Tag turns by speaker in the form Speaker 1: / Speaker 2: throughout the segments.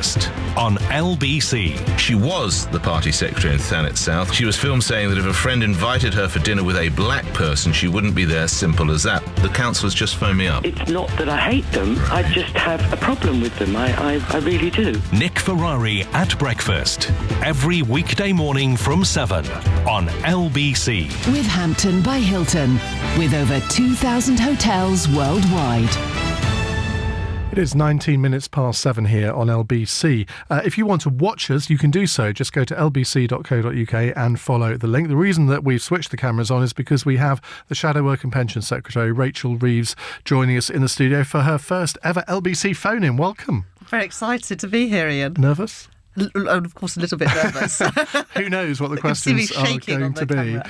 Speaker 1: Breakfast on LBC.
Speaker 2: She was the party secretary in Thanet South. She was filmed saying that if a friend invited her for dinner with a black person, she wouldn't be there. Simple as that. The councillors just phoned me up.
Speaker 3: It's not that I hate them, I just have a problem with them. I really do.
Speaker 1: Nick Ferrari at Breakfast. Every weekday morning from 7 on LBC.
Speaker 4: With Hampton by Hilton, with over 2,000 hotels worldwide.
Speaker 5: It is 19 minutes past 7 here on LBC. If you want to watch us, you can do so. Just go to lbc.co.uk and follow the link. The reason that we've switched the cameras on is because we have the Shadow Work and Pension Secretary, Rachel Reeves, joining us in the studio for her first ever LBC phone-in. Welcome.
Speaker 6: Very excited to be here, Iain.
Speaker 5: Nervous?
Speaker 6: Of course, a little bit nervous.
Speaker 5: Who knows what the questions are going to be.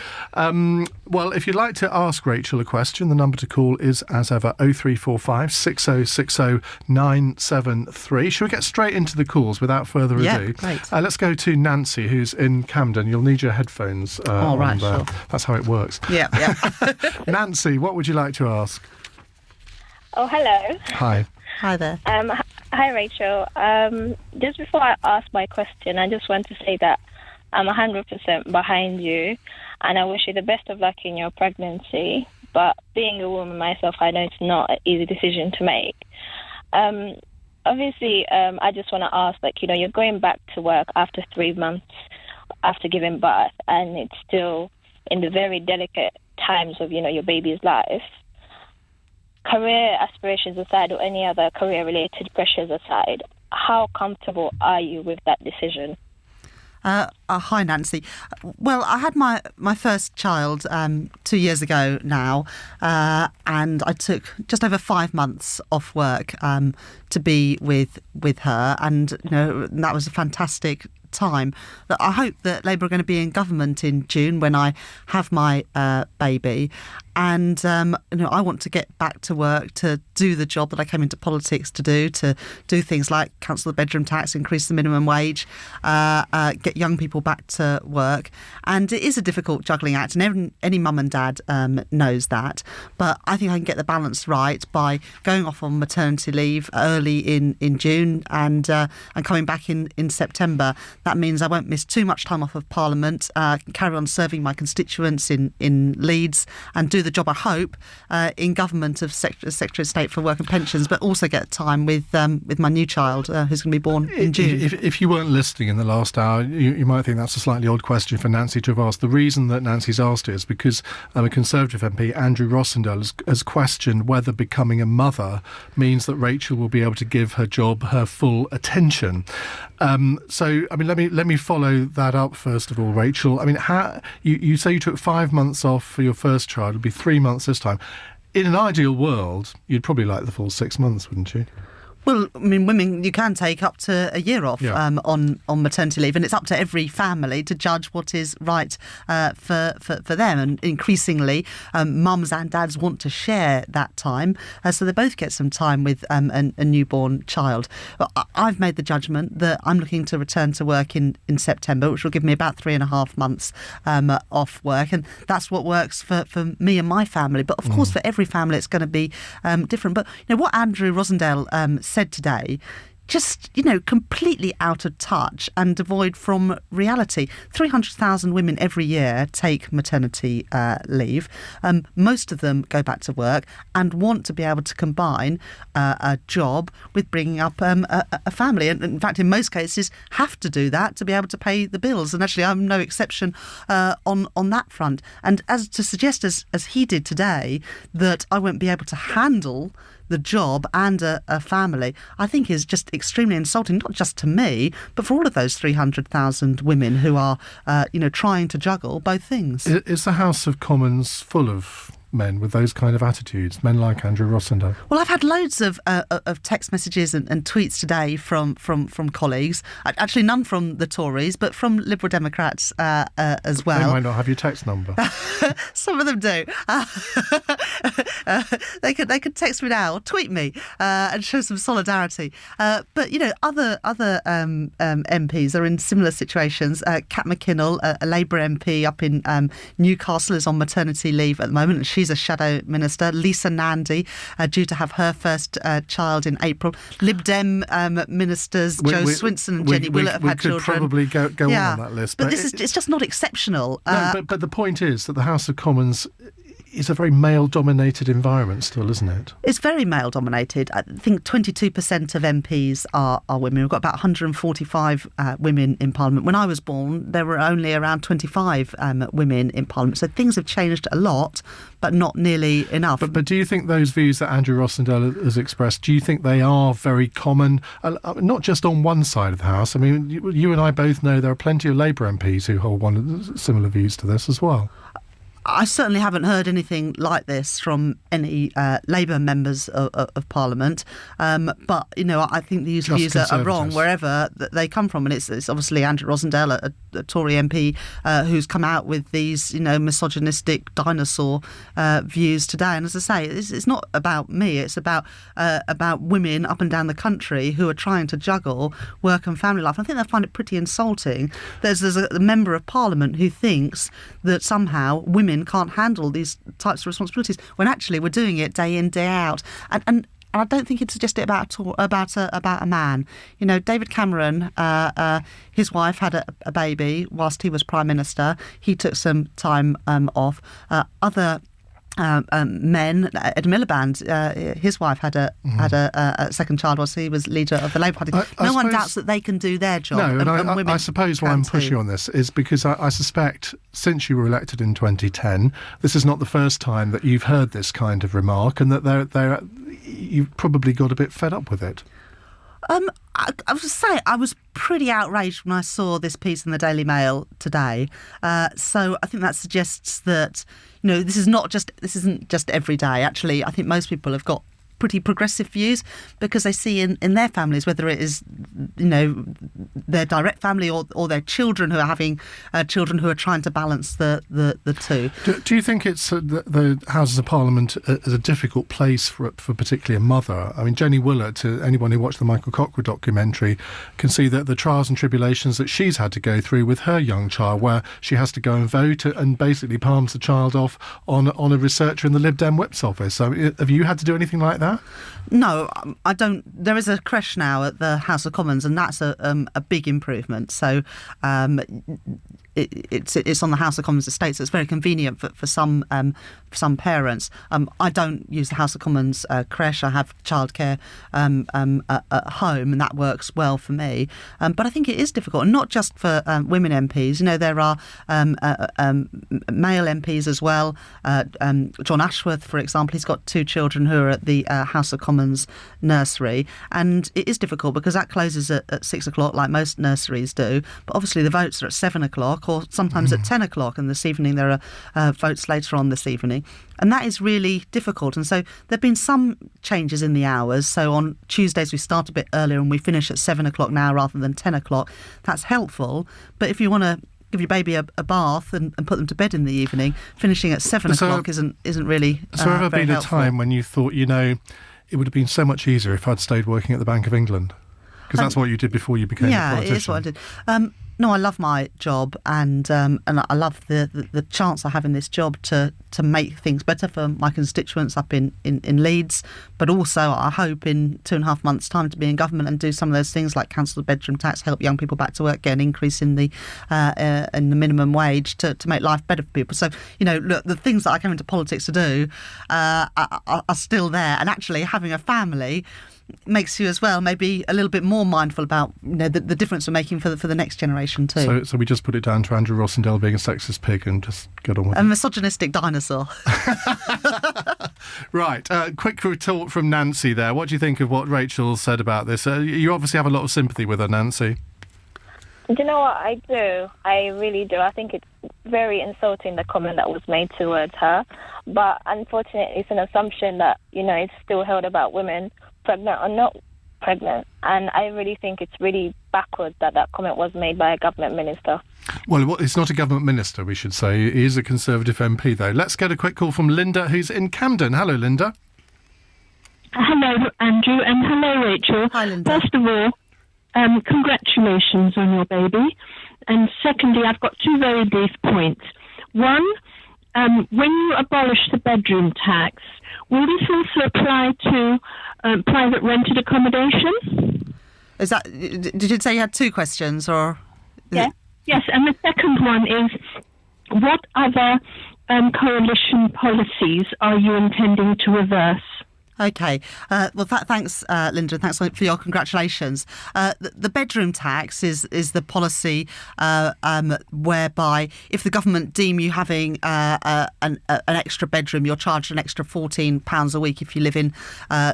Speaker 5: Well, if you'd like to ask Rachel a question, the number to call is, as ever, 0345 6060 973. Shall we get straight into the calls without further ado?
Speaker 6: Yeah, great.
Speaker 5: Let's go to Nancy, who's in Camden. You'll need your headphones on there. Sure. That's how it works.
Speaker 6: Yeah.
Speaker 5: Nancy, what would you like to ask?
Speaker 7: Oh, hello.
Speaker 5: Hi.
Speaker 6: Hi there.
Speaker 7: Hi, Rachel. Just before I ask my question, I just want to say that I'm 100% behind you, and I wish you the best of luck in your pregnancy. But being a woman myself, I know it's not an easy decision to make. Obviously, I just want to ask, you're going back to work after 3 months after giving birth, and it's still in the very delicate times of, your baby's life. Career aspirations aside, or any other career-related pressures aside, how comfortable are you with that decision?
Speaker 6: Hi, Nancy. Well, I had my first child 2 years ago now, and I took just over 5 months off work to be with her, and that was a fantastic time. I hope that Labour are going to be in government in June when I have my baby, and I want to get back to work to do the job that I came into politics to do things like cancel the bedroom tax, increase the minimum wage, get young people back to work. And it is a difficult juggling act, and any mum and dad knows that, but I think I can get the balance right by going off on maternity leave early in June and coming back in September. That means I won't miss too much time off of Parliament, carry on serving my constituents in Leeds, and do the job, I hope, in government of Secretary of State for Work and Pensions, but also get time with my new child who's going to be born in June.
Speaker 5: If you weren't listening in the last hour, you might think that's a slightly odd question for Nancy to have asked. The reason that Nancy's asked it is because a Conservative MP, Andrew Rossendale, has questioned whether becoming a mother means that Rachel will be able to give her job her full attention. Let me follow that up first of all, Rachel. How you say you took 5 months off for your first child? It'll be 3 months this time. In an ideal world, you'd probably like the full 6 months, wouldn't you?
Speaker 6: Well, women, you can take up to a year off on maternity leave, and it's up to every family to judge what is right for them. And increasingly, mums and dads want to share that time, so they both get some time with a newborn child. I've made the judgment that I'm looking to return to work in September, which will give me about 3.5 months off work, and that's what works for me and my family. But of course, for every family, it's going to be different. But what Andrew Rossendale said today, just, completely out of touch and devoid from reality. 300,000 women every year take maternity leave. Most of them go back to work and want to be able to combine a job with bringing up a family. And in fact, in most cases, have to do that to be able to pay the bills. And actually, I'm no exception on that front. And as to suggest, as he did today, that I won't be able to handle the job and a family, I think is just extremely insulting, not just to me, but for all of those 300,000 women who are, trying to juggle both things.
Speaker 5: Is the House of Commons full of men with those kind of attitudes, men like Andrew Rossendale?
Speaker 6: Well, I've had loads of text messages and tweets today from colleagues. Actually, none from the Tories, but from Liberal Democrats as well.
Speaker 5: They might not have your text number.
Speaker 6: Some of them do. They could text me now or tweet me and show some solidarity. But other MPs are in similar situations. Kat McKinnell, a Labour MP up in Newcastle, is on maternity leave at the moment, and she she's a shadow minister. Lisa Nandy, due to have her first child in April. Lib Dem ministers Jo Swinson and Jenny Willett have had children.
Speaker 5: We could probably go on that list.
Speaker 6: But it's just not exceptional.
Speaker 5: No, but the point is that the House of Commons is a very male-dominated environment still, isn't it?
Speaker 6: It's very male-dominated. I think 22% of MPs are women. We've got about 145 women in Parliament. When I was born, there were only around 25 women in Parliament. So things have changed a lot, but not nearly enough. But
Speaker 5: do you think those views that Andrew Rossendale has expressed, do you think they are very common, not just on one side of the House? I mean, you and I both know there are plenty of Labour MPs who hold similar views to this as well.
Speaker 6: I certainly haven't heard anything like this from any Labour members of Parliament. But, I think these views are wrong wherever they come from. And it's obviously Andrew Rossendale, a Tory MP, who's come out with these, misogynistic dinosaur views today. And as I say, it's not about me. It's about women up and down the country who are trying to juggle work and family life. And I think they find it pretty insulting. There's a member of Parliament who thinks that somehow women can't handle these types of responsibilities when actually we're doing it day in, day out. And I don't think it's just about a man. David Cameron, his wife had a baby whilst he was Prime Minister. He took some time off. Other men, Ed Miliband, his wife had a second child whilst he was leader of the Labour Party. No one doubts that they can do their job.
Speaker 5: No, and
Speaker 6: women
Speaker 5: I suppose why I'm pushing on this is because I suspect since you were elected in 2010, this is not the first time that you've heard this kind of remark, and that you've probably got a bit fed up with it.
Speaker 6: I was say I was pretty outraged when I saw this piece in the Daily Mail today. So I think that suggests that this isn't just every day. Actually, I think most people have got pretty progressive views because they see in their families, whether it is their direct family or their children who are having children who are trying to balance the two.
Speaker 5: Do you think it's the Houses of Parliament is a difficult place for particularly a mother? I mean, Jenny Willett, anyone who watched the Michael Cochrane documentary can see that the trials and tribulations that she's had to go through with her young child, where she has to go and vote and basically palms the child off on a researcher in the Lib Dem Whip's office. So have you had to do anything like that?
Speaker 6: No, I don't. There is a creche now at the House of Commons, and that's a big improvement. So it's on the House of Commons estate, so it's very convenient for some parents. I don't use the House of Commons creche. I have childcare at home, and that works well for me. But I think it is difficult, and not just for women MPs. There are male MPs as well. John Ashworth, for example, he's got 2 children who are at the House of Commons nursery, and it is difficult because that closes at 6 o'clock, like most nurseries do. But obviously the votes are at 7 o'clock, or sometimes at 10 o'clock, and this evening there are votes later on this evening. And that is really difficult. And so there have been some changes in the hours. So on Tuesdays we start a bit earlier and we finish at 7 o'clock now rather than 10 o'clock. That's helpful. But if you want to give your baby a bath and put them to bed in the evening, finishing at 7 o'clock isn't really
Speaker 5: So have there been
Speaker 6: helpful.
Speaker 5: a time when you thought, it would have been so much easier if I'd stayed working at the Bank of England? Because that's what you did before you became a politician.
Speaker 6: Yeah, it is what I did. No, I love my job, and I love the chance I have in this job to make things better for my constituents up in Leeds, but also I hope in 2.5 months' time to be in government and do some of those things like cancel the bedroom tax, help young people back to work, get an increase in the minimum wage to make life better for people. So, look, the things that I came into politics to do are still there, and actually having a family makes you as well maybe a little bit more mindful about the difference we're making for the next generation too.
Speaker 5: So we just put it down to Andrew Rossendale being a sexist pig and just get on with it.
Speaker 6: A misogynistic dinosaur.
Speaker 5: Right, quick retort from Nancy there. What do you think of what Rachel said about this? You obviously have a lot of sympathy with her, Nancy.
Speaker 7: Do you know what? I do. I really do. I think it's very insulting, the comment that was made towards her. But unfortunately, it's an assumption that, it's still held about women, pregnant or not pregnant. And I really think it's really backward that comment was made by a government minister.
Speaker 5: Well, it's not a government minister, we should say. He is a Conservative MP, though. Let's get a quick call from Linda, who's in Camden. Hello, Linda.
Speaker 8: Hello, Andrew, and hello, Rachel.
Speaker 6: Hi, Linda.
Speaker 8: First of all, congratulations on your baby. And secondly, I've got 2 very brief points. One, when you abolish the bedroom tax, will this also apply to private rented accommodation?
Speaker 6: Is that? Did you say you had two questions, or?
Speaker 8: Yes. Yes, and the second one is, what other coalition policies are you intending to reverse?
Speaker 6: Okay. Well, thanks, Linda. Thanks for your congratulations. The bedroom tax is the policy whereby if the government deem you having an extra bedroom, you're charged an extra £14 a week if you live in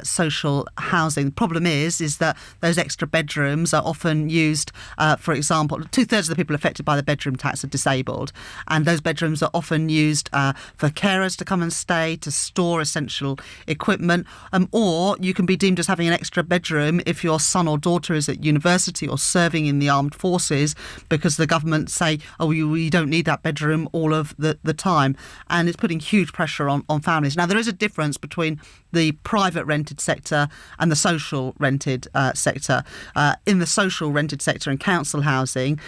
Speaker 6: social housing. The problem is that those extra bedrooms are often used, for example, 2/3 of the people affected by the bedroom tax are disabled, and those bedrooms are often used for carers to come and stay, to store essential equipment. Or you can be deemed as having an extra bedroom if your son or daughter is at university or serving in the armed forces, because the government say, oh, you don't need that bedroom all of the time. And it's putting huge pressure on families. Now, there is a difference between the private rented sector and the social rented sector. In the social rented sector and council housing,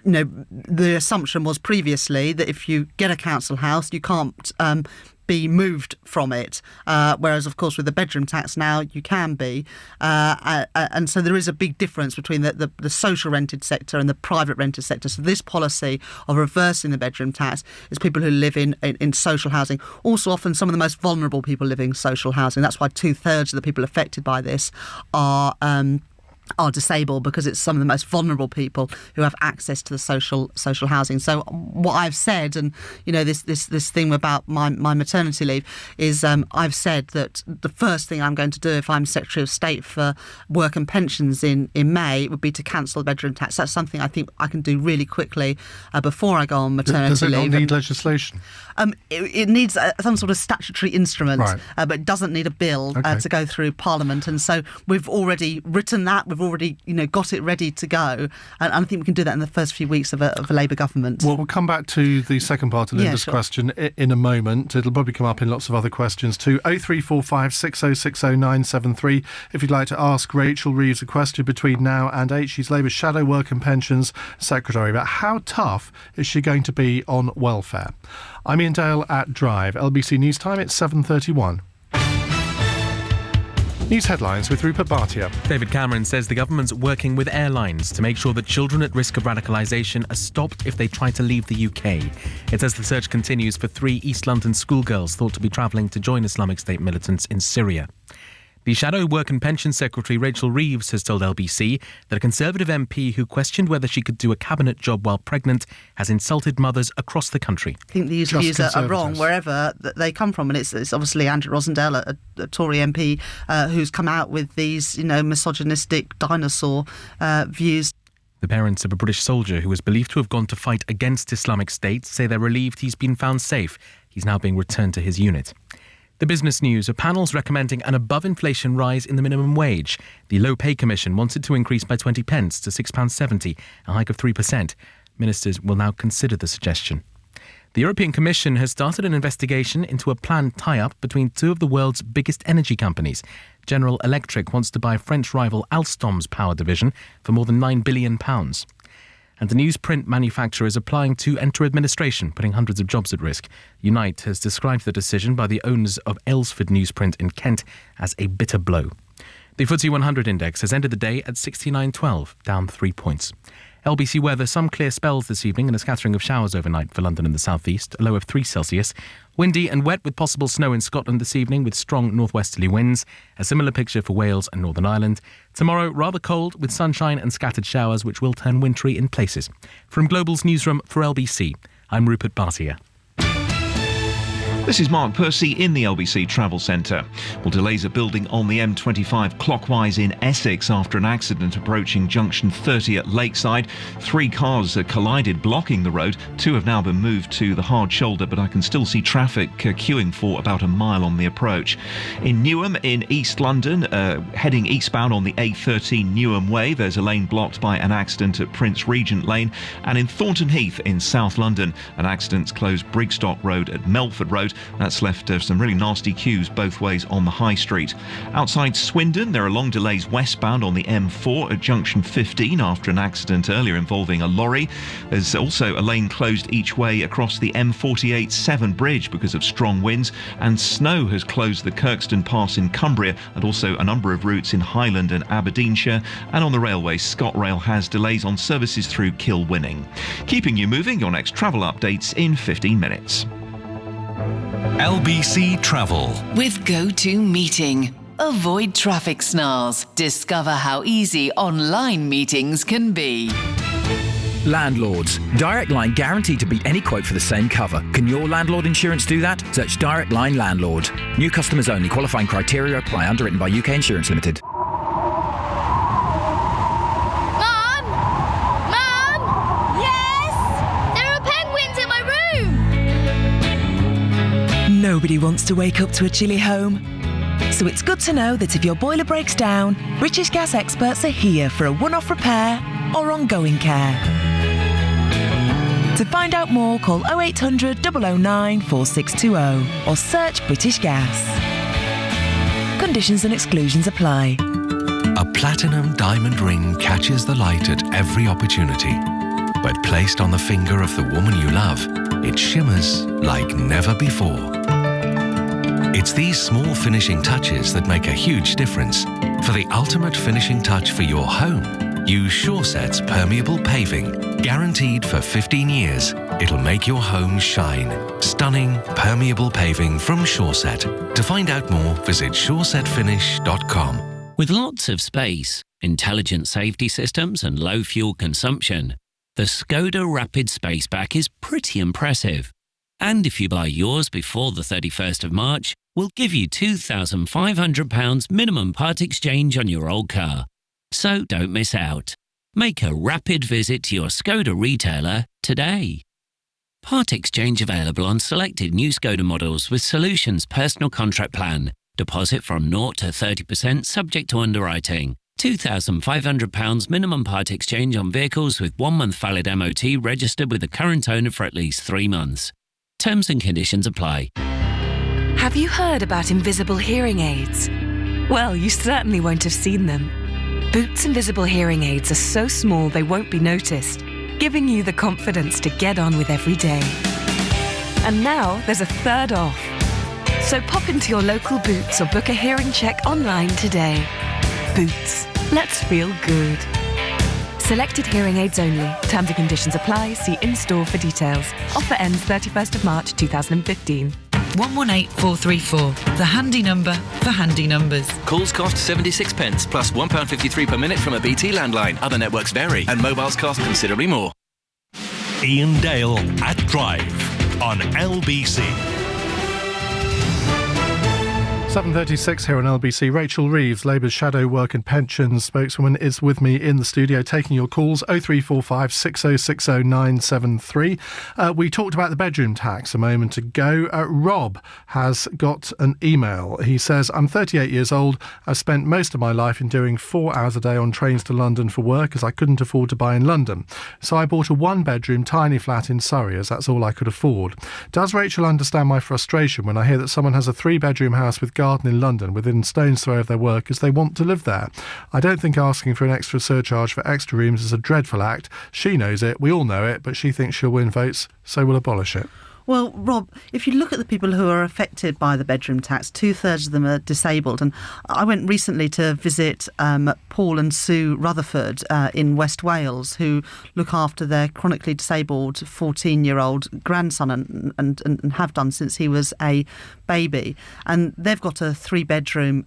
Speaker 6: the assumption was previously that if you get a council house, you can't be moved from it, whereas of course with the bedroom tax now you can be, and so there is a big difference between the social rented sector and the private rented sector. So this policy of reversing the bedroom tax is people who live in social housing, also often some of the most vulnerable people living in social housing. That's why 2/3 of the people affected by this are disabled, because it's some of the most vulnerable people who have access to the social housing. So what I've said, and this thing about my maternity leave, is I've said that the first thing I'm going to do if I'm Secretary of State for Work and Pensions in May would be to cancel the bedroom tax. That's something I think I can do really quickly before I go on maternity leave.
Speaker 5: Does it not need legislation?
Speaker 6: It needs some sort of statutory instrument,
Speaker 5: right.
Speaker 6: But it doesn't need a bill to go through Parliament. And so we've already written that. We've already, got it ready to go. And I think we can do that in the first few weeks of a Labour government.
Speaker 5: Well, we'll come back to the second part of Linda's question in a moment. It'll probably come up in lots of other questions too. 0345 6060 973 if you'd like to ask Rachel Reeves a question between now and 8. She's Labour's Shadow Work and Pensions Secretary. But how tough is she going to be on welfare? I'm Iain Dale at Drive. LBC News Time, it's 7:31. News headlines with Rupert Bhatia.
Speaker 9: David Cameron says the government's working with airlines to make sure that children at risk of radicalisation are stopped if they try to leave the UK. It says the search continues for 3 East London schoolgirls thought to be travelling to join Islamic State militants in Syria. The Shadow Work and Pension Secretary Rachel Reeves has told LBC that a Conservative MP who questioned whether she could do a cabinet job while pregnant has insulted mothers across the country.
Speaker 6: I think these views are wrong wherever they come from, and it's obviously Andrew Rosendale, a Tory MP, who's come out with these, misogynistic dinosaur views.
Speaker 9: The parents of a British soldier who was believed to have gone to fight against Islamic State say they're relieved he's been found safe. He's now being returned to his unit. The business news, a panel's recommending an above-inflation rise in the minimum wage. The Low Pay Commission wants it to increase by 20 pence to £6.70, a hike of 3%. Ministers will now consider the suggestion. The European Commission has started an investigation into a planned tie-up between 2 of the world's biggest energy companies. General Electric wants to buy French rival Alstom's power division for more than £9 billion. And the newsprint manufacturer is applying to enter administration, putting hundreds of jobs at risk. Unite has described the decision by the owners of Aylesford Newsprint in Kent as a bitter blow. The FTSE 100 index has ended the day at 69.12, down 3 points. LBC weather, some clear spells this evening and a scattering of showers overnight for London and the southeast, a low of 3 Celsius. Windy and wet with possible snow in Scotland this evening with strong northwesterly winds. A similar picture for Wales and Northern Ireland. Tomorrow, rather cold with sunshine and scattered showers which will turn wintry in places. From Global's newsroom for LBC, I'm Rupert Bhatia.
Speaker 10: This is Mark Percy in the LBC Travel Centre. Well, delays are building on the M25 clockwise in Essex after an accident approaching junction 30 at Lakeside. 3 cars collided, blocking the road. 2 have now been moved to the hard shoulder, but I can still see traffic queuing for about a mile on the approach. In Newham, in East London, heading eastbound on the A13 Newham Way, there's a lane blocked by an accident at Prince Regent Lane. And in Thornton Heath in South London, an accident's closed Brigstock Road at Melford Road. Road. That's left some really nasty queues both ways on the High Street. Outside Swindon, there are long delays westbound on the M4 at junction 15 after an accident earlier involving a lorry. There's also a lane closed each way across the M48 Severn Bridge because of strong winds, and snow has closed the Kirkstone Pass in Cumbria and also a number of routes in Highland and Aberdeenshire. And on the railway, ScotRail has delays on services through Kilwinning. Keeping you moving, your next travel updates in 15 minutes.
Speaker 1: LBC Travel.
Speaker 4: With Go-To Meeting. Avoid traffic snarls. Discover how easy online meetings can be.
Speaker 11: Landlords. Direct Line guaranteed to beat any quote for the same cover. Can your landlord insurance do that? Search Direct Line Landlord. New customers only. Qualifying criteria apply. Underwritten by UK Insurance Limited.
Speaker 12: Mum! Mum! Yes! There are penguins in my room!
Speaker 13: Nobody wants to wake up to a chilly home. So it's good to know that if your boiler breaks down, British Gas experts are here for a one-off repair or ongoing care. To find out more, call 0800 009 4620 or search British Gas. Conditions and exclusions apply.
Speaker 1: A platinum diamond ring catches the light at every opportunity. But placed on the finger of the woman you love, it shimmers like never before. It's these small finishing touches that make a huge difference. For the ultimate finishing touch for your home, use SureSet's permeable paving. Guaranteed for 15 years, it'll make your home shine. Stunning, permeable paving from SureSet. To find out more, visit suresetfinish.com.
Speaker 14: With lots of space, intelligent safety systems and low fuel consumption, the Skoda Rapid Spaceback is pretty impressive. And if you buy yours before the 31st of March, we'll give you £2,500 minimum part exchange on your old car. So don't miss out. Make a rapid visit to your Skoda retailer today. Part exchange available on selected new Skoda models with Solutions Personal Contract Plan. Deposit from 0 to 30% subject to underwriting. £2,500 minimum part exchange on vehicles with 1 month valid MOT registered with the current owner for at least 3 months. Terms and conditions apply.
Speaker 15: Have you heard about invisible hearing aids? Well, you certainly won't have seen them. Boots invisible hearing aids are so small they won't be noticed, giving you the confidence to get on with every day. And now there's a third off. So pop into your local Boots or book a hearing check online today. Boots. Let's feel good. Selected hearing aids only. Terms and conditions apply. See in-store for details. Offer ends 31st of March 2015.
Speaker 16: 118434. The handy number for handy numbers.
Speaker 17: Calls cost 76 pence plus £1.53 per minute from a BT landline. Other networks vary and mobiles cost considerably more.
Speaker 1: Iain Dale at Drive on LBC.
Speaker 5: 7:36 here on LBC. Rachel Reeves, Labour's Shadow Work and Pensions spokeswoman, is with me in the studio taking your calls. 0345 6060 973. We talked about the bedroom tax a moment ago. Rob has got an email. He says, I'm 38 years old. I've spent most of my life in doing 4 hours a day on trains to London for work as I couldn't afford to buy in London. So I bought a 1-bedroom tiny flat in Surrey as that's all I could afford. Does Rachel understand my frustration when I hear that someone has a 3-bedroom house with garden in London within stone's throw of their work as they want to live there? I don't think asking for an extra surcharge for extra rooms is a dreadful act. She knows it, we all know it, but she thinks she'll win votes, so we'll abolish it.
Speaker 6: Well, Rob, if you look at the people who are affected by the bedroom tax, 2/3 of them are disabled. And I went recently to visit Paul and Sue Rutherford in West Wales, who look after their chronically disabled 14-year-old grandson and have done since he was a baby. And they've got a 3-bedroom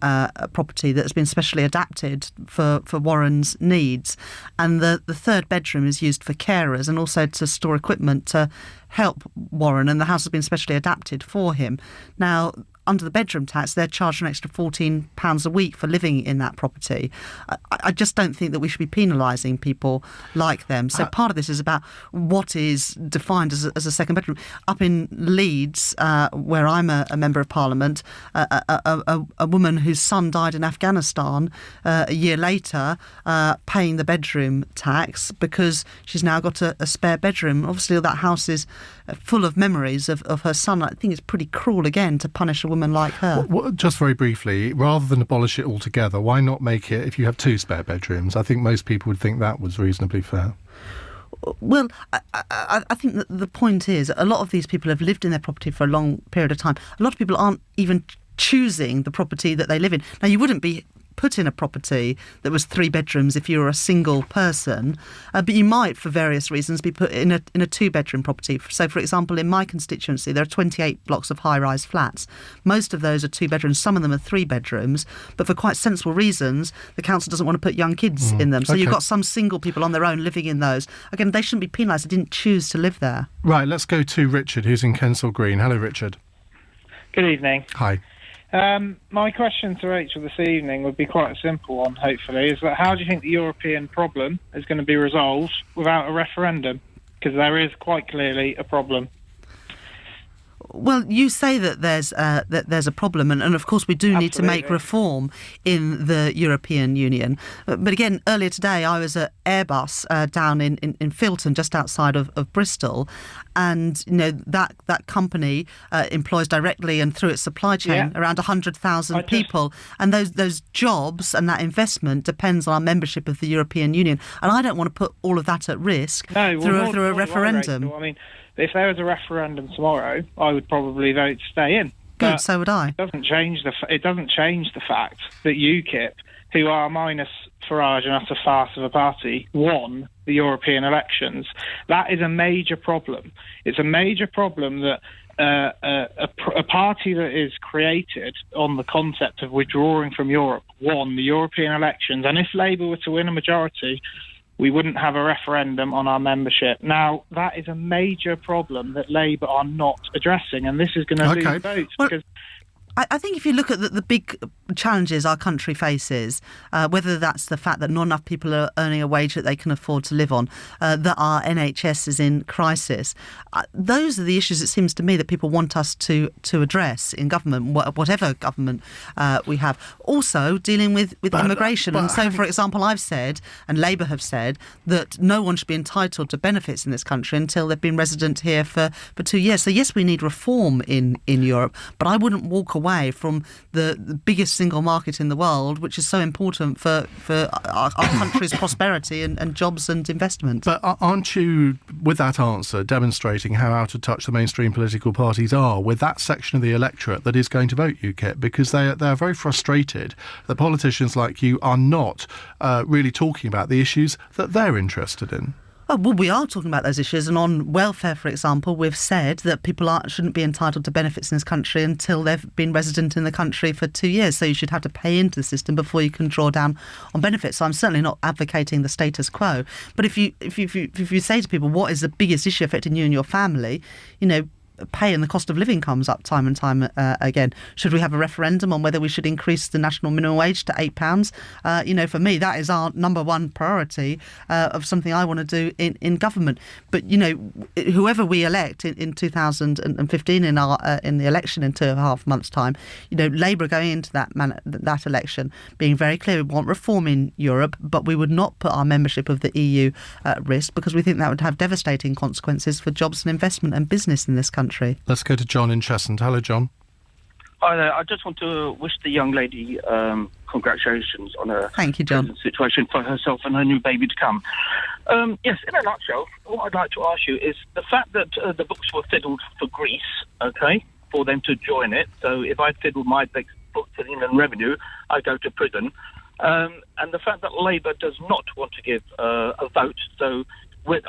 Speaker 6: property that's been specially adapted for Warren's needs. And the 3rd bedroom is used for carers and also to store equipment to help Warren, and the house has been specially adapted for him. Now, under the bedroom tax, they're charged an extra £14 a week for living in that property. I just don't think that we should be penalising people like them. So part of this is about what is defined as a second bedroom. Up in Leeds, where I'm a member of Parliament, a woman whose son died in Afghanistan a year later, paying the bedroom tax because she's now got a spare bedroom. Obviously, that house is full of memories of her son. I think it's pretty cruel, again, to punish a woman like her.
Speaker 5: Just very briefly, rather than abolish it altogether, why not make it if you have 2 spare bedrooms? I think most people would think that was reasonably fair.
Speaker 6: Well, I think that the point is a lot of these people have lived in their property for a long period of time. A lot of people aren't even choosing the property that they live in. Now, you wouldn't be put in a property that was 3 bedrooms if you were a single person, but you might, for various reasons, be put in a 2-bedroom property. So, for example, in my constituency, there are 28 blocks of high-rise flats. Most of those are 2 bedrooms. Some of them are 3 bedrooms, but for quite sensible reasons, the council doesn't want to put young kids in them. So you've got some single people on their own living in those. Again, they shouldn't be penalised. They didn't choose to live there.
Speaker 5: Right, let's go to Richard, who's in Kensal Green. Hello, Richard.
Speaker 18: Good evening.
Speaker 5: Hi.
Speaker 18: My question to Rachel this evening would be quite a simple one, hopefully, is that how do you think the European problem is going to be resolved without a referendum? Because there is quite clearly a problem.
Speaker 6: Well, you say that there's a problem, and of course we do need to make reform in the European Union. But again, earlier today I was at Airbus down in Filton, just outside of Bristol, and that company employs directly and through its supply chain around 100,000 people, and those jobs and that investment depends on our membership of the European Union, and I don't want to put all of that at risk through a referendum.
Speaker 18: I mean, if there was a referendum tomorrow, I would probably vote to stay in.
Speaker 6: Good, so would I.
Speaker 18: It doesn't change the fact that UKIP, who are minus Farage and utter farce of a party, won the European elections. That is a major problem. It's a major problem that a party that is created on the concept of withdrawing from Europe won the European elections. And if Labour were to win a majority, we wouldn't have a referendum on our membership. Now, that is a major problem that Labour are not addressing, and this is going to lose votes. Because
Speaker 6: I think if you look at the big challenges our country faces, whether that's the fact that not enough people are earning a wage that they can afford to live on, that our NHS is in crisis, those are the issues, it seems to me, that people want us to address in government, whatever government we have. Also, dealing with immigration. And so, for example, I've said, and Labour have said, that no one should be entitled to benefits in this country until they've been resident here for 2 years. So, yes, we need reform in Europe, but I wouldn't walk away from the biggest single market in the world, which is so important for our country's prosperity and jobs and investment.
Speaker 5: But aren't you, with that answer, demonstrating how out of touch the mainstream political parties are with that section of the electorate that is going to vote UKIP? Because they are very frustrated that politicians like you are not really talking about the issues that they're interested in.
Speaker 6: Oh, well, we are talking about those issues, and on welfare, for example, we've said that people shouldn't be entitled to benefits in this country until they've been resident in the country for 2 years. So you should have to pay into the system before you can draw down on benefits. So I'm certainly not advocating the status quo. But if you say to people, what is the biggest issue affecting you and your family, pay and the cost of living comes up time and time again. Should we have a referendum on whether we should increase the national minimum wage to £8? For me, that is our number one priority of something I want to do in government. But, whoever we elect in 2015 in the election in 2.5 months' time, Labour are going into that election being very clear. We want reform in Europe, but we would not put our membership of the EU at risk because we think that would have devastating consequences for jobs and investment and business in this country.
Speaker 5: Let's go to John in Cheshunt. Hello, John.
Speaker 19: Hi there. I just want to wish the young lady congratulations on her situation for herself and her new baby to come. Yes, in a nutshell, what I'd like to ask you is the fact that the books were fiddled for Greece, for them to join it. So if I fiddled my books in Inland Revenue, I go to prison. And the fact that Labour does not want to give a vote, so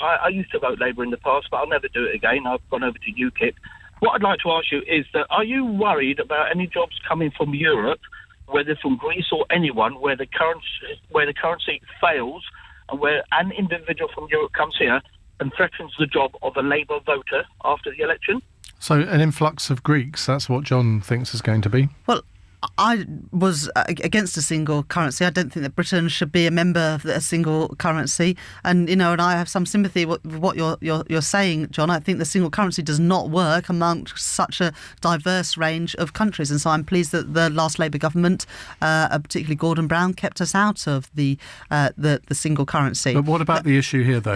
Speaker 19: I used to vote Labour in the past, but I'll never do it again. I've gone over to UKIP. What I'd like to ask you is that are you worried about any jobs coming from Europe, whether from Greece or anyone, where the currency fails and where an individual from Europe comes here and threatens the job of a Labour voter after the election?
Speaker 5: So an influx of Greeks, that's what John thinks is going to be?
Speaker 6: Well, I was against a single currency. I don't think that Britain should be a member of a single currency. And, and I have some sympathy with what you're saying, John. I think the single currency does not work amongst such a diverse range of countries. And so I'm pleased that the last Labour government, particularly Gordon Brown, kept us out of the single currency.
Speaker 5: But what about the issue here, though?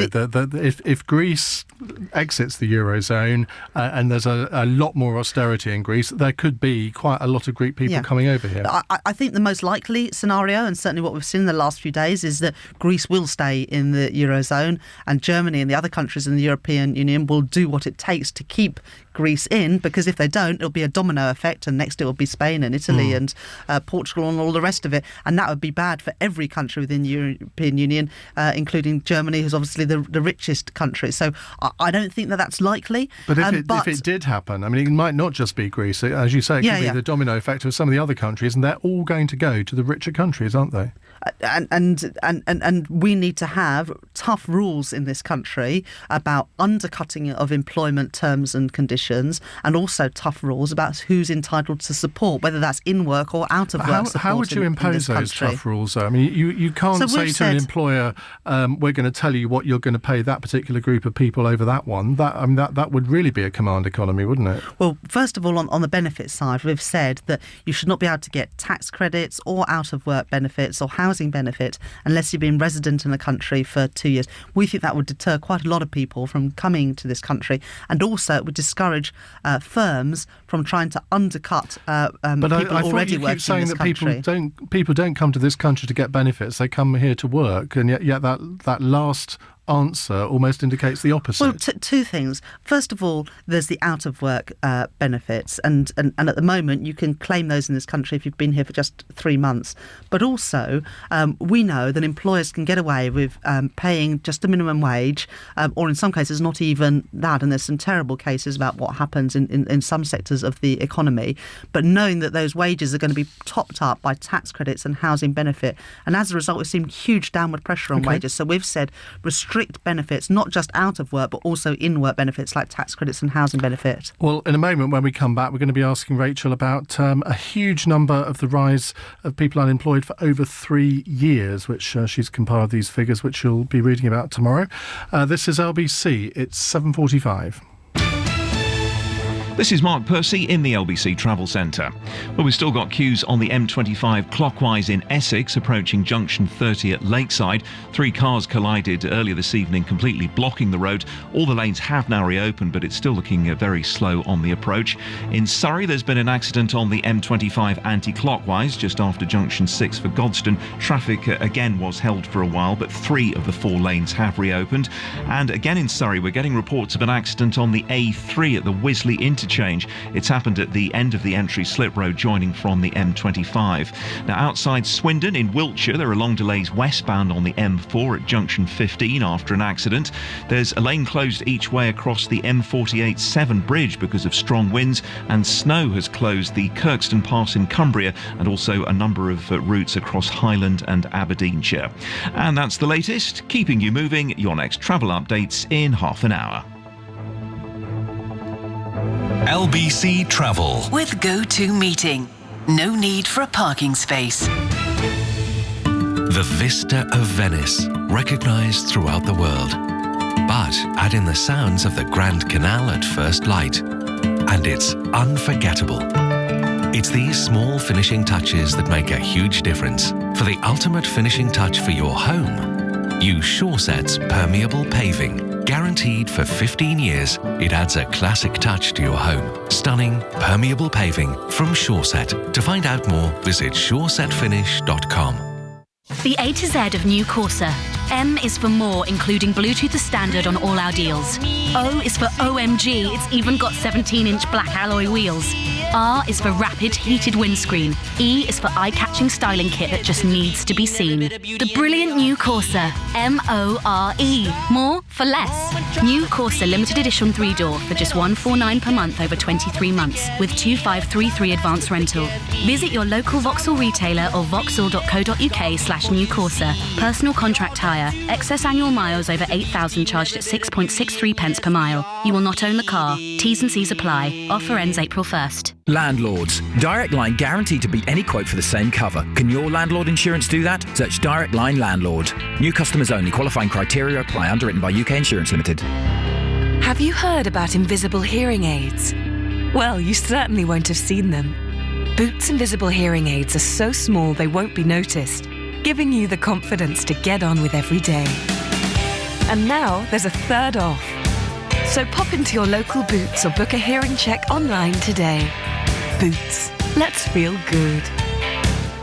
Speaker 5: If Greece exits the Eurozone and there's a lot more austerity in Greece, there could be quite a lot of Greek people coming over here.
Speaker 6: I think the most likely scenario, and certainly what we've seen in the last few days, is that Greece will stay in the Eurozone and Germany and the other countries in the European Union will do what it takes to keep Greece in, because if they don't, it'll be a domino effect, and next it will be Spain and Italy and Portugal and all the rest of it, and that would be bad for every country within the European Union, including Germany, who's obviously the richest country. So I don't think that that's likely.
Speaker 5: But if it did happen, I mean, it might not just be Greece. As you say, it could be the domino effect of some of the other countries, and they're all going to go to the richer countries, aren't they?
Speaker 6: And we need to have tough rules in this country about undercutting of employment terms and conditions, and also tough rules about who's entitled to support, whether that's in work or out of work support.
Speaker 5: How would you impose those tough rules, though? I mean, you can't say to an employer, we're going to tell you what you're going to pay that particular group of people over that one. That would really be a command economy, wouldn't it?
Speaker 6: Well, first of all, on the benefits side, we've said that you should not be able to get tax credits or out of work benefits or housing benefit unless you've been resident in the country for 2 years. We think that would deter quite a lot of people from coming to this country, and also it would discourage firms from trying to undercut people already working in this country.
Speaker 5: People don't come to this country to get benefits. They come here to work, and yet that last answer almost indicates the opposite.
Speaker 6: Well, two things. First of all, there's the out-of-work benefits, and at the moment you can claim those in this country if you've been here for just 3 months. But also, we know that employers can get away with paying just a minimum wage, or in some cases not even that, and there's some terrible cases about what happens in some sectors of the economy, but knowing that those wages are going to be topped up by tax credits and housing benefit, and as a result we've seen huge downward pressure on wages. So we've said restrict benefits, not just out of work, but also in work benefits like tax credits and housing benefit.
Speaker 5: Well, in a moment when we come back, we're going to be asking Rachel about a huge number of the rise of people unemployed for over 3 years, which she's compiled these figures, which you'll be reading about tomorrow. This is LBC. It's 7:45.
Speaker 10: This is Mark Percy in the LBC Travel Centre. Well, we've still got queues on the M25 clockwise in Essex, approaching junction 30 at Lakeside. 3 cars collided earlier this evening, completely blocking the road. All the lanes have now reopened, but it's still looking very slow on the approach. In Surrey, there's been an accident on the M25 anti-clockwise, just after junction 6 for Godstone. Traffic again was held for a while, but 3 of the 4 lanes have reopened. And again in Surrey, we're getting reports of an accident on the A3 at the Wisley interchange. It's happened at the end of the entry slip road joining from the M25. Now outside Swindon in Wiltshire, there are long delays westbound on the M4 at junction 15 after an accident. There's a lane closed each way across the M48-7 bridge because of strong winds, and snow has closed the Kirkstone Pass in Cumbria and also a number of routes across Highland and Aberdeenshire. And that's the latest, keeping you moving. Your next travel updates in half an hour.
Speaker 1: LBC Travel.
Speaker 4: With Go-To Meeting. No need for a parking space.
Speaker 1: The vista of Venice, recognised throughout the world. But add in the sounds of the Grand Canal at first light, and it's unforgettable. It's these small finishing touches that make a huge difference. For the ultimate finishing touch for your home, use SureSet's permeable paving. Guaranteed for 15 years, it adds a classic touch to your home. Stunning, permeable paving from SureSet. To find out more, visit suresetfinish.com.
Speaker 20: The A to Z of new Corsa. M is for more, including Bluetooth as standard on all our deals. O is for OMG, it's even got 17-inch black alloy wheels. R is for rapid heated windscreen. E is for eye-catching styling kit that just needs to be seen. The brilliant new Corsa, M-O-R-E. More for less. New Corsa limited edition 3-door for just $149 per month over 23 months with 2533 advance rental. Visit your local Vauxhall retailer or vauxhall.co.uk/new Corsa. Personal contract hire. Excess annual miles over 8,000 charged at 6.63 pence per mile. You will not own the car. T's and C's apply. Offer ends April 1st.
Speaker 11: Landlords. Direct Line guaranteed to beat any quote for the same cover. Can your landlord insurance do that? Search Direct Line Landlord. New customers only. Qualifying criteria apply. Underwritten by UK Insurance Limited.
Speaker 15: Have you heard about invisible hearing aids? Well, you certainly won't have seen them. Boots Invisible Hearing Aids are so small they won't be noticed, giving you the confidence to get on with every day. And now there's a third off. So pop into your local Boots or book a hearing check online today. Boots. Let's feel good.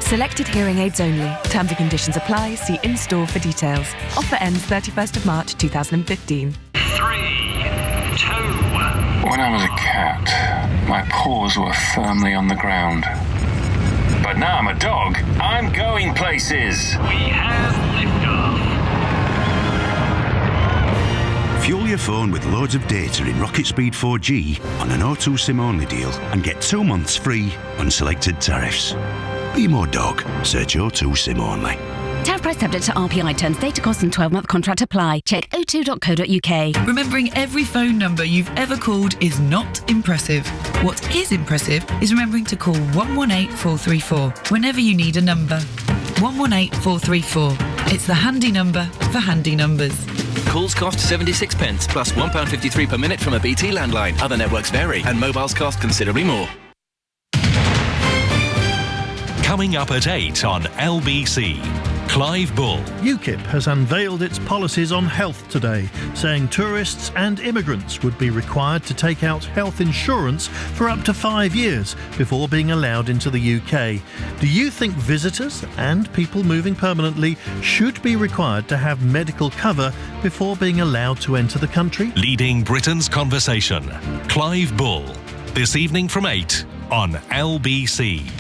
Speaker 15: Selected hearing aids only. Terms and conditions apply. See in-store for details. Offer ends 31st of March 2015.
Speaker 21: 3, 2, 1. When I was a cat, my paws were firmly on the ground. But now I'm a dog. I'm going places. We have liftoff.
Speaker 22: Fuel your phone with loads of data in Rocket Speed 4G on an O2 SIM-only deal and get 2 months free on selected tariffs. Be more dog. Search O2 SIM-only.
Speaker 23: Tariff price subject to RPI terms, data costs and 12-month contract apply. Check o2.co.uk.
Speaker 16: Remembering every phone number you've ever called is not impressive. What is impressive is remembering to call 118434 whenever you need a number. 118434. It's the handy number for handy numbers.
Speaker 17: Calls cost 76 pence plus £1.53 per minute from a BT landline. Other networks vary and mobiles cost considerably more.
Speaker 24: Coming up at 8 on LBC. Clive Bull.
Speaker 25: UKIP has unveiled its policies on health today, saying tourists and immigrants would be required to take out health insurance for up to 5 years before being allowed into the UK. Do you think visitors and people moving permanently should be required to have medical cover before being allowed to enter the country?
Speaker 24: Leading Britain's conversation. Clive Bull. This evening from 8 on LBC.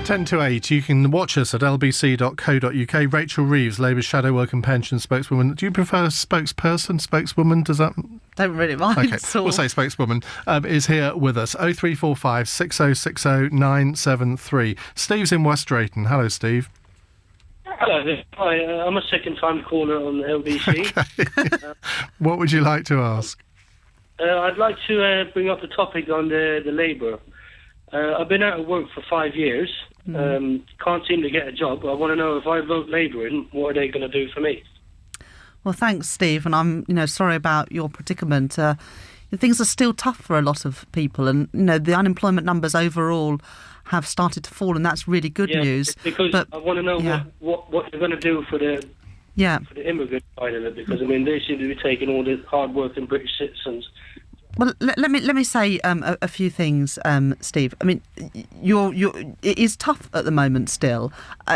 Speaker 5: 10 to 8, you can watch us at lbc.co.uk. Rachel Reeves, Labour's Shadow Work and Pension spokeswoman. Do you prefer spokesperson, spokeswoman? Does that...
Speaker 6: Don't really mind.
Speaker 5: Okay, we'll say spokeswoman, is here with us. 0345 6060 973. Steve's in West Drayton. Hello, Steve.
Speaker 26: Hello there. Hi, I'm a second-time caller on LBC.
Speaker 5: Okay. What would you like to ask?
Speaker 26: I'd like to bring up a topic on the Labour. I've been out of work for 5 years. Can't seem to get a job. I want to know if I vote Labour in, what are they going to do for me?
Speaker 6: Well, thanks, Steve, and I'm sorry about your predicament. Things are still tough for a lot of people, and the unemployment numbers overall have started to fall, and that's really good news.
Speaker 26: Because I want to know what they're going to do for the immigrant side of it, because they seem to be taking all the hard-working British citizens.
Speaker 6: Well, let me say a few things, Steve. It is tough at the moment still.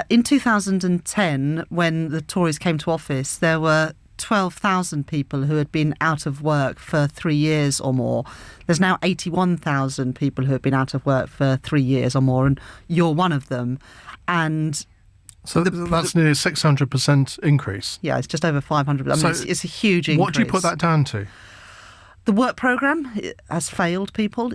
Speaker 6: In 2010, when the Tories came to office, there were 12,000 people who had been out of work for 3 years or more. There's now 81,000 people who have been out of work for 3 years or more, and you're one of them. And
Speaker 5: so that's nearly a 600% increase.
Speaker 6: Yeah, it's just over 500. It's a huge increase.
Speaker 5: What do you put that down to?
Speaker 6: The work programme has failed people.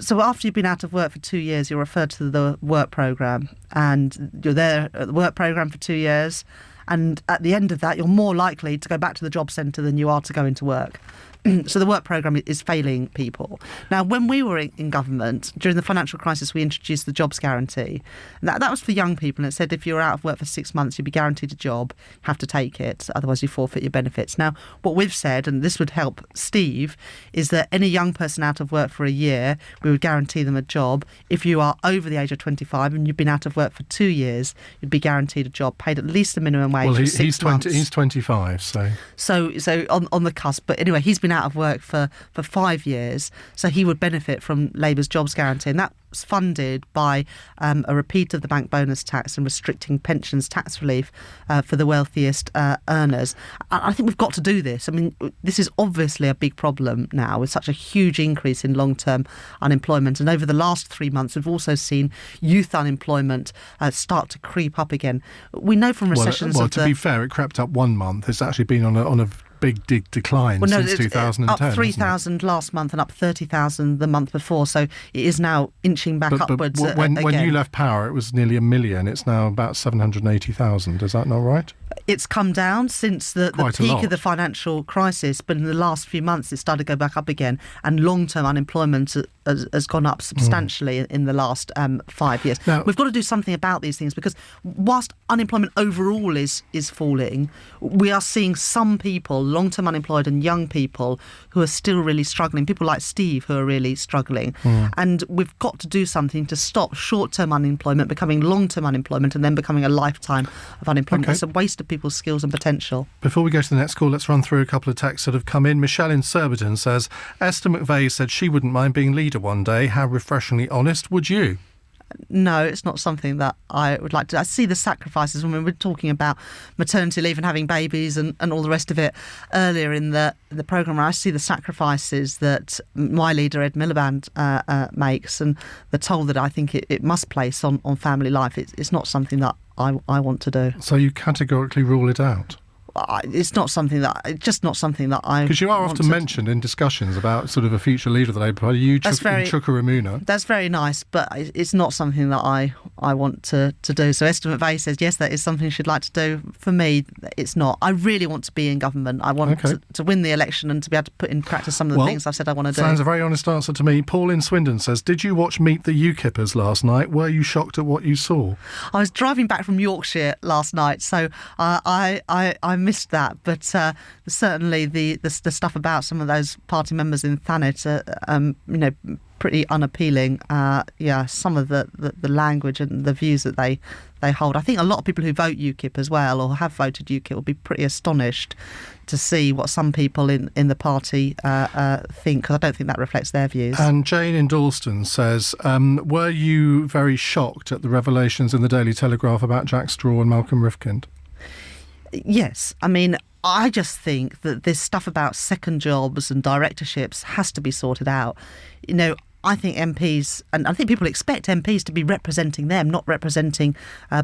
Speaker 6: So after you've been out of work for 2 years, you're referred to the work programme, and you're there at the work programme for 2 years, and at the end of that, you're more likely to go back to the job centre than you are to go into work. So the work programme is failing people. Now, when we were in government, during the financial crisis, we introduced the jobs guarantee. That was for young people, and it said if you're out of work for 6 months, you'd be guaranteed a job, you have to take it, otherwise you forfeit your benefits. Now, what we've said, and this would help Steve, is that any young person out of work for a year, we would guarantee them a job. If you are over the age of 25 and you've been out of work for 2 years, you'd be guaranteed a job, paid at least the minimum wage for 6 months.
Speaker 5: He's 25, so
Speaker 6: on the cusp. But anyway, he's been out of work for 5 years, so he would benefit from Labour's jobs guarantee, and that's funded by a repeat of the bank bonus tax and restricting pensions tax relief for the wealthiest earners. I think we've got to do this. I mean, this is obviously a big problem now with such a huge increase in long-term unemployment, and over the last 3 months we've also seen youth unemployment start to creep up again. We know from recessions
Speaker 5: to be fair, it crept up 1 month. It's actually been on a big decline since 2010.
Speaker 6: Up 3,000 last month and up 30,000 the month before, so it is now inching back upwards.
Speaker 5: But when you left power, it was nearly 1 million. It's now about 780,000. Is that not right?
Speaker 6: It's come down since the peak of the financial crisis, but in the last few months it started to go back up again, and long-term unemployment has gone up substantially in the last 5 years. Now, we've got to do something about these things, because whilst unemployment overall is falling, we are seeing some people, long-term unemployed and young people, who are still really struggling, people like Steve who are really struggling. And we've got to do something to stop short-term unemployment becoming long-term unemployment and then becoming a lifetime of unemployment. It's a waste of people's skills and potential.
Speaker 5: Before we go to the next call, let's run through a couple of texts that have come in. Michelle in Surbiton says, Esther McVeigh said she wouldn't mind being leader one day. How refreshingly honest. Would you?
Speaker 6: No, it's not something that I would like to. I see the sacrifices when we were talking about maternity leave and having babies and all the rest of it earlier in the programme. I see the sacrifices that my leader, Ed Miliband, makes, and the toll that I think it must place on family life. It's not something that I want to do.
Speaker 5: So you categorically rule it out?
Speaker 6: It's not something that I.
Speaker 5: Because you are often mentioned in discussions about sort of a future leader of the Labour Party. You Chuka Ramuna.
Speaker 6: That's very nice, but it's not something that I want to do. So Esther McVeigh says yes, that is something she'd like to do. For me, it's not. I really want to be in government. I want to win the election and to be able to put in practice some of the things I've said I want to do.
Speaker 5: Sounds a very honest answer to me. Paul in Swindon says, did you watch Meet the UKIPers last night? Were you shocked at what you saw?
Speaker 6: I was driving back from Yorkshire last night, so I missed that, but certainly the stuff about some of those party members in Thanet are pretty unappealing. Some of the language and the views that they hold. I think a lot of people who vote UKIP as well, or have voted UKIP, will be pretty astonished to see what some people in the party think, because I don't think that reflects their views.
Speaker 5: And Jane in Dalston says, were you very shocked at the revelations in the Daily Telegraph about Jack Straw and Malcolm Rifkind?
Speaker 6: Yes, I mean, I just think that this stuff about second jobs and directorships has to be sorted out. I think MPs, and I think people expect MPs to be representing them, not representing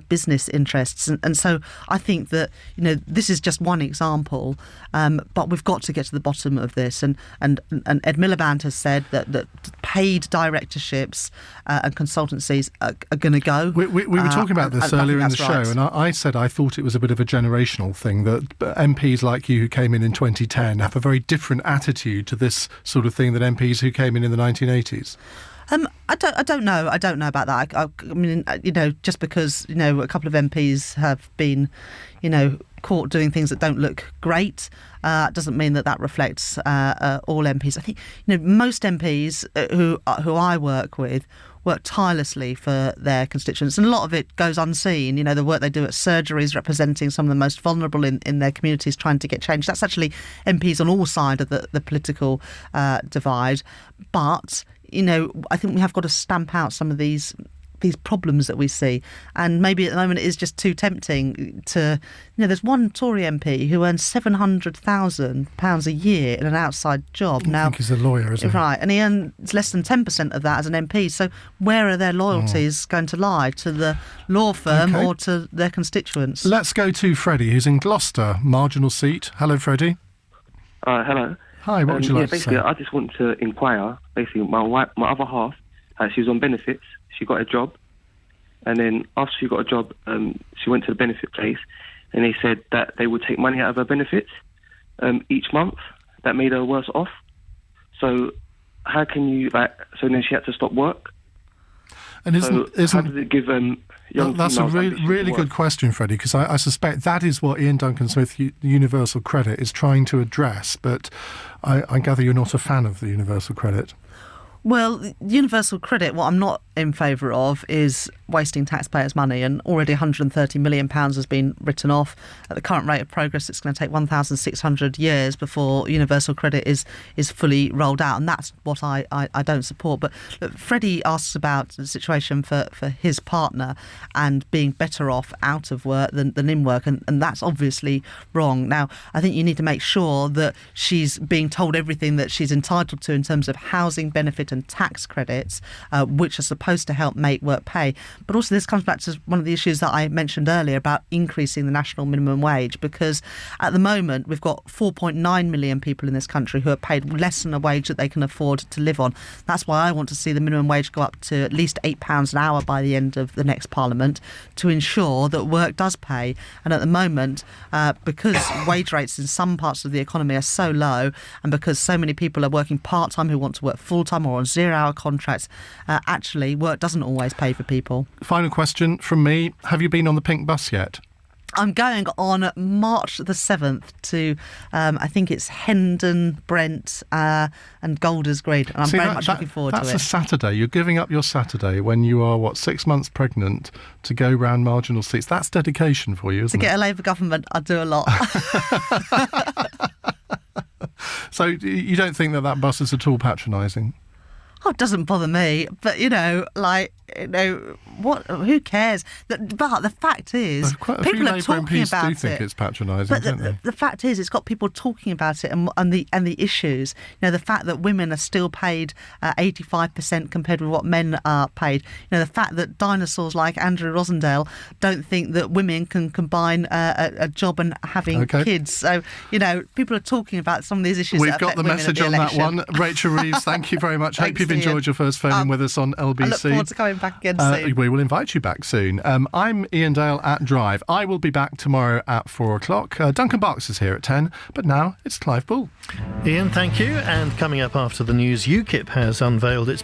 Speaker 6: business interests. And so I think that, this is just one example, but we've got to get to the bottom of this. And Ed Miliband has said that paid directorships and consultancies are going to go.
Speaker 5: We were talking about this earlier in the show, and I said I thought it was a bit of a generational thing, that MPs like you who came in 2010 have a very different attitude to this sort of thing than MPs who came in the 1980s.
Speaker 6: I don't know. I don't know about that. I mean, just because a couple of MPs have been, caught doing things that don't look great, doesn't mean that reflects all MPs. I think most MPs who I work with work tirelessly for their constituents, and a lot of it goes unseen. The work they do at surgeries, representing some of the most vulnerable in their communities, trying to get change. That's actually MPs on all sides of the political divide. But I think we have got to stamp out some of these problems that we see, and maybe at the moment it is just too tempting to. There's one Tory MP who earns £700,000 a year in an outside job.
Speaker 5: I think he's a lawyer, isn't he?
Speaker 6: Right, and he earns less than 10% of that as an MP. So where are their loyalties going to lie? To the law firm or to their constituents?
Speaker 5: Let's go to Freddie, who's in Gloucester, marginal seat. Hello, Freddie.
Speaker 2: Hello.
Speaker 5: Hi, what would you like to say?
Speaker 2: Basically, I just want to inquire. Basically, my other half, she was on benefits. She got a job, and then after she got a job, she went to the benefit place, and they said that they would take money out of her benefits each month. That made her worse off. So how can you So then she had to stop work.
Speaker 5: And isn't
Speaker 2: how does it give young
Speaker 5: That's a
Speaker 2: females
Speaker 5: really good question, Freddie, because I suspect that is what Ian Duncan-Smith Universal Credit is trying to address. But I gather you're not a fan of the Universal Credit.
Speaker 6: Well, universal credit, what I'm not in favour of is wasting taxpayers' money, and already £130 million has been written off. At the current rate of progress, it's going to take 1,600 years before universal credit is fully rolled out, and that's what I don't support. But look, Freddie asks about the situation for his partner and being better off out of work than in work, and that's obviously wrong. Now, I think you need to make sure that she's being told everything that she's entitled to in terms of housing benefit and tax credits, which are supposed to help make work pay. But also this comes back to one of the issues that I mentioned earlier about increasing the national minimum wage, because at the moment we've got 4.9 million people in this country who are paid less than a wage that they can afford to live on. That's why I want to see the minimum wage go up to at least £8 an hour by the end of the next Parliament to ensure that work does pay. And at the moment, because wage rates in some parts of the economy are so low, and because so many people are working part-time who want to work full-time or on zero-hour contracts, actually work doesn't always pay for people.
Speaker 5: Final question from me. Have you been on the pink bus yet?
Speaker 6: I'm going on March the 7th to, I think it's Hendon, Brent and Golders Green. And I'm very much looking forward to it.
Speaker 5: That's a Saturday. You're giving up your Saturday when you are, 6 months pregnant to go round marginal seats. That's dedication for you, isn't it?
Speaker 6: To get a Labour government, I'd do a lot.
Speaker 5: So you don't think that bus is at all patronising?
Speaker 6: Oh, it doesn't bother me. But, who cares? But the fact is, people are talking about it.
Speaker 5: Do think it's patronising, don't they?
Speaker 6: The fact is, it's got people talking about it and the issues. The fact that women are still paid 85% compared with what men are paid. The fact that dinosaurs like Andrew Rosendale don't think that women can combine a job and having kids. So, people are talking about some of these issues.
Speaker 5: We've got the message on that one. Rachel Reeves, thank you very much. Hope you've enjoyed your first phone in with us on LBC.
Speaker 6: I look forward to coming back again soon.
Speaker 5: We will invite you back soon. I'm Iain Dale at Drive. I will be back tomorrow at 4 o'clock. Duncan Barks is here at 10, but now it's Clive Bull.
Speaker 25: Iain, thank you. And coming up after the news, UKIP has unveiled its